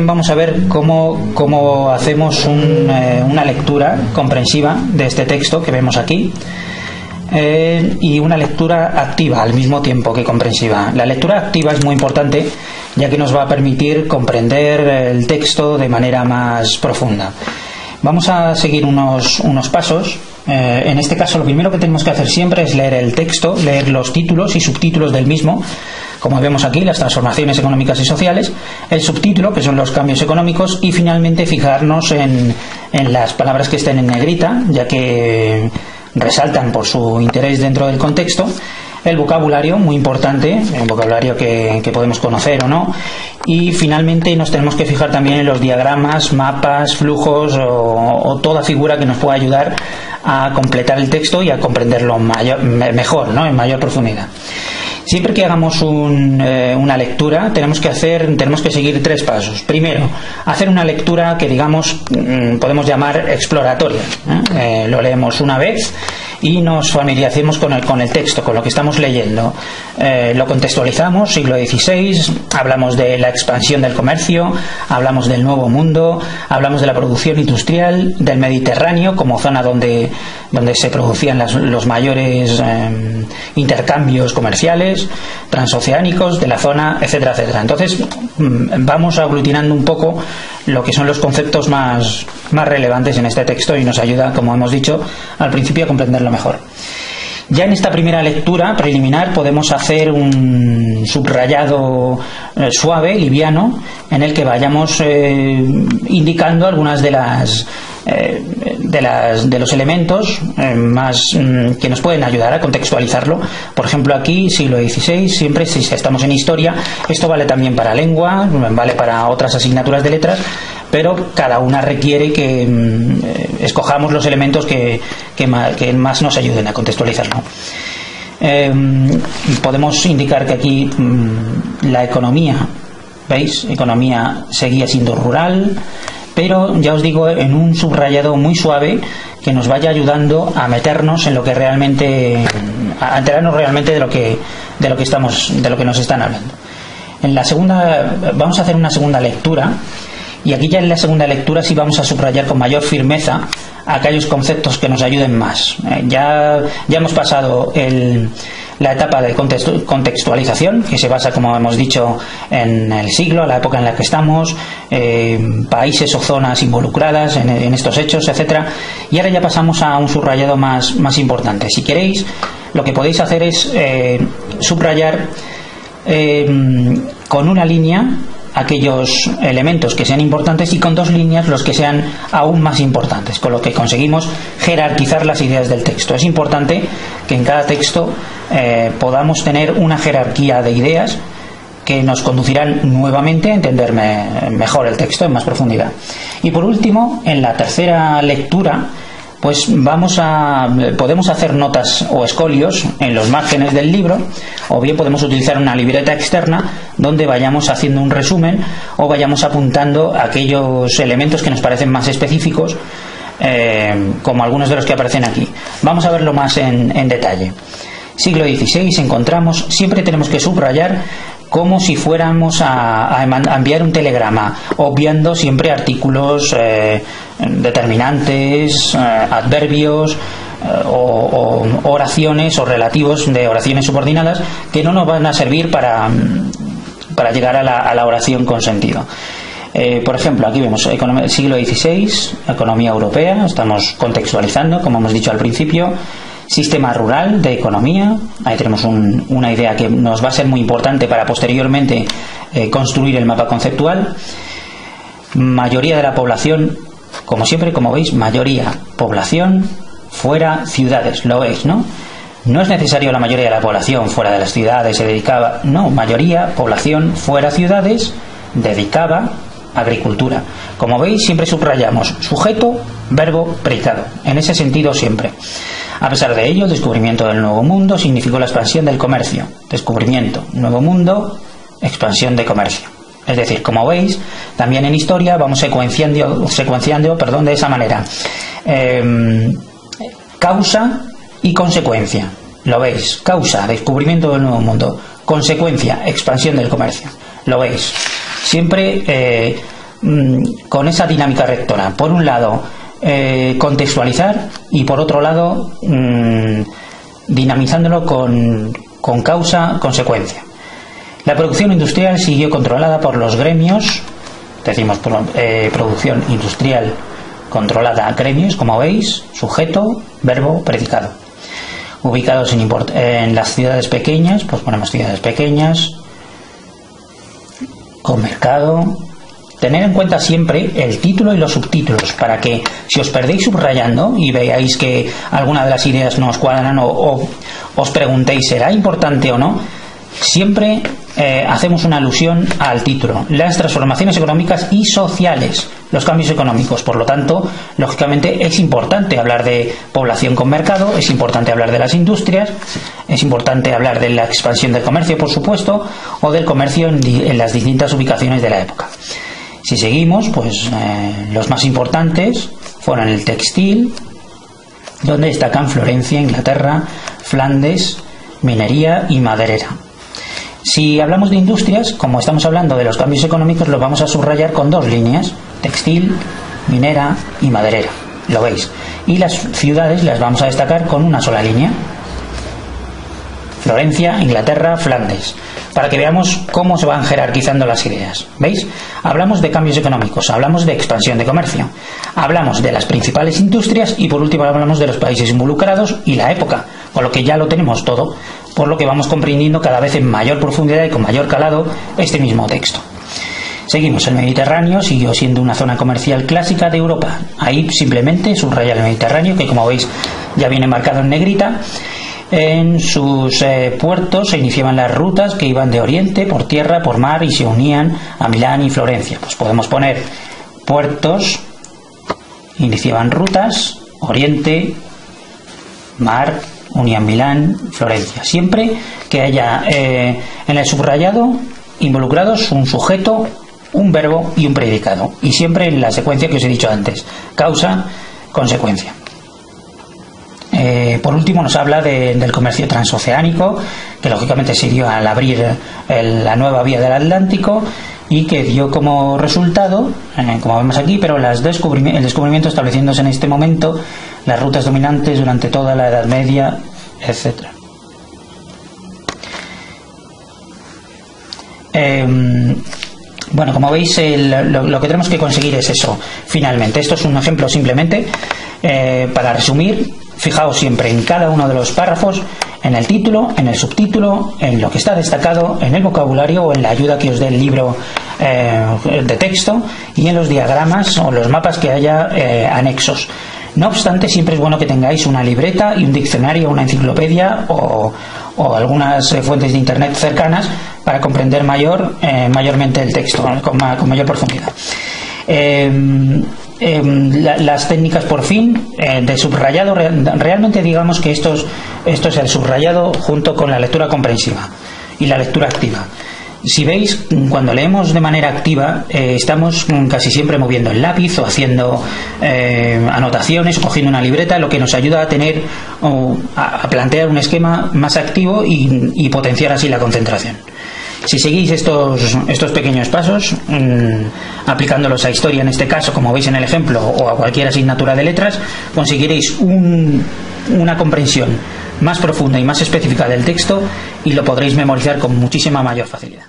continuación vamos a ver cómo hacemos una lectura comprensiva de este texto que vemos aquí, y una lectura activa al mismo tiempo que comprensiva. La lectura activa es muy importante, ya que nos va a permitir comprender el texto de manera más profunda. Vamos a seguir unos pasos. En este caso, lo primero que tenemos que hacer siempre es leer el texto, leer los títulos y subtítulos del mismo, como vemos aquí, las transformaciones económicas y sociales, el subtítulo, que son los cambios económicos, y finalmente fijarnos en las palabras que estén en negrita, ya que resaltan por su interés dentro del contexto. El vocabulario, muy importante, un vocabulario que podemos conocer o no. Y finalmente nos tenemos que fijar también en los diagramas, mapas, flujos o toda figura que nos pueda ayudar a completar el texto y a comprenderlo mejor, ¿no? En mayor profundidad. Siempre que hagamos una lectura tenemos que seguir 3 pasos. Primero, hacer una lectura que podemos llamar exploratoria. Lo leemos una vez y nos familiaricemos con el texto, con lo que estamos leyendo. Lo contextualizamos, siglo XVI, hablamos de la expansión del comercio, hablamos del Nuevo Mundo, hablamos de la producción industrial, del Mediterráneo como zona donde se producían los mayores intercambios comerciales, transoceánicos de la zona, etcétera, etcétera. Entonces vamos aglutinando un poco lo que son los conceptos más relevantes en este texto y nos ayuda, como hemos dicho al principio, a comprenderlo mejor. Ya en esta primera lectura preliminar podemos hacer un subrayado suave, liviano, en el que vayamos indicando algunas de los elementos más que nos pueden ayudar a contextualizarlo. Por ejemplo, aquí, siglo XVI, siempre si estamos en historia, esto vale también para lengua, vale para otras asignaturas de letras, pero cada una requiere que escojamos los elementos que más nos ayuden a contextualizarlo. Podemos indicar que aquí la economía, ¿veis? Economía seguía siendo rural, pero ya os digo, en un subrayado muy suave que nos vaya ayudando a meternos en lo que realmente, a enterarnos realmente de lo que nos están hablando. En la segunda, vamos a hacer una segunda lectura, y aquí ya en la segunda lectura sí vamos a subrayar con mayor firmeza aquellos conceptos que nos ayuden más. Ya hemos pasado la etapa de contextualización, que se basa, como hemos dicho, en el siglo, la época en la que estamos, países o zonas involucradas en estos hechos, etcétera. Y ahora ya pasamos a un subrayado más importante. Si queréis, lo que podéis hacer es subrayar con una línea aquellos elementos que sean importantes y con 2 líneas los que sean aún más importantes, con lo que conseguimos jerarquizar las ideas del texto. Es importante que en cada texto podamos tener una jerarquía de ideas que nos conducirán nuevamente a entender mejor el texto en más profundidad. Y por último, en la tercera lectura, pues podemos hacer notas o escolios en los márgenes del libro, o bien podemos utilizar una libreta externa donde vayamos haciendo un resumen o vayamos apuntando aquellos elementos que nos parecen más específicos, como algunos de los que aparecen aquí. Vamos a verlo más en detalle. Siglo XVI encontramos, siempre tenemos que subrayar como si fuéramos a enviar un telegrama, obviando siempre artículos determinantes, adverbios o oraciones o relativos de oraciones subordinadas que no nos van a servir para llegar a la oración con sentido. Por ejemplo, aquí vemos siglo XVI, economía europea, estamos contextualizando, como hemos dicho al principio. Sistema rural de economía, ahí tenemos una idea que nos va a ser muy importante para posteriormente construir el mapa conceptual. Mayoría de la población, como siempre, como veis, mayoría población fuera ciudades, lo veis, ¿no? No es necesario la mayoría de la población fuera de las ciudades se dedicaba, no, mayoría población fuera ciudades dedicaba agricultura. Como veis, siempre subrayamos sujeto, verbo, predicado, en ese sentido siempre. A pesar de ello, el descubrimiento del Nuevo Mundo significó la expansión del comercio. Descubrimiento, Nuevo Mundo, expansión de comercio. Es decir, como veis, también en historia vamos secuenciando de esa manera. Causa y consecuencia. Lo veis, causa, descubrimiento del Nuevo Mundo. Consecuencia, expansión del comercio. Lo veis. Siempre con esa dinámica rectora. Por un lado, contextualizar, y por otro lado, dinamizándolo con causa-consecuencia. La producción industrial siguió controlada por los gremios, decimos producción industrial controlada a gremios, como veis, sujeto, verbo, predicado. Ubicados en las ciudades pequeñas, pues ponemos ciudades pequeñas, con mercado. Tener en cuenta siempre el título y los subtítulos, para que si os perdéis subrayando y veáis que alguna de las ideas no os cuadran o os preguntéis ¿será importante o no? Siempre hacemos una alusión al título. Las transformaciones económicas y sociales, los cambios económicos. Por lo tanto, lógicamente es importante hablar de población con mercado, es importante hablar de las industrias, es importante hablar de la expansión del comercio, por supuesto, o del comercio en las distintas ubicaciones de la época. Si seguimos, pues los más importantes fueron el textil, donde destacan Florencia, Inglaterra, Flandes, minería y maderera. Si hablamos de industrias, como estamos hablando de los cambios económicos, los vamos a subrayar con dos líneas: textil, minera y maderera. Lo veis. Y las ciudades las vamos a destacar con una sola línea: Florencia, Inglaterra, Flandes, para que veamos cómo se van jerarquizando las ideas. ¿Veis? Hablamos de cambios económicos, hablamos de expansión de comercio, hablamos de las principales industrias y por último hablamos de los países involucrados y la época, con lo que ya lo tenemos todo, por lo que vamos comprendiendo cada vez en mayor profundidad y con mayor calado este mismo texto. Seguimos. El Mediterráneo siguió siendo una zona comercial clásica de Europa. Ahí simplemente subraya el Mediterráneo, que como veis ya viene marcado en negrita. En sus puertos se iniciaban las rutas que iban de oriente, por tierra, por mar, y se unían a Milán y Florencia. Pues podemos poner puertos, iniciaban rutas, oriente, mar, unían Milán, Florencia. Siempre que haya en el subrayado involucrados un sujeto, un verbo y un predicado. Y siempre en la secuencia que os he dicho antes: causa, consecuencia. Por último nos habla del comercio transoceánico, que lógicamente se dio al abrir la nueva vía del Atlántico y que dio como resultado, como vemos aquí, pero el descubrimiento estableciéndose en este momento las rutas dominantes durante toda la Edad Media, etc. Bueno, como veis, lo que tenemos que conseguir es eso, finalmente. Esto es un ejemplo simplemente para resumir. Fijaos siempre en cada uno de los párrafos, en el título, en el subtítulo, en lo que está destacado, en el vocabulario o en la ayuda que os dé el libro de texto, y en los diagramas o los mapas que haya anexos. No obstante, siempre es bueno que tengáis una libreta y un diccionario, una enciclopedia o algunas fuentes de internet cercanas para comprender mayormente el texto con mayor profundidad. Las técnicas, por fin, de subrayado, realmente digamos que esto es el subrayado junto con la lectura comprensiva y la lectura activa. Si veis, cuando leemos de manera activa, estamos casi siempre moviendo el lápiz o haciendo anotaciones o cogiendo una libreta, lo que nos ayuda a tener a plantear un esquema más activo y potenciar así la concentración. Si seguís estos pequeños pasos, aplicándolos a historia en este caso, como veis en el ejemplo, o a cualquier asignatura de letras, conseguiréis una comprensión más profunda y más específica del texto y lo podréis memorizar con muchísima mayor facilidad.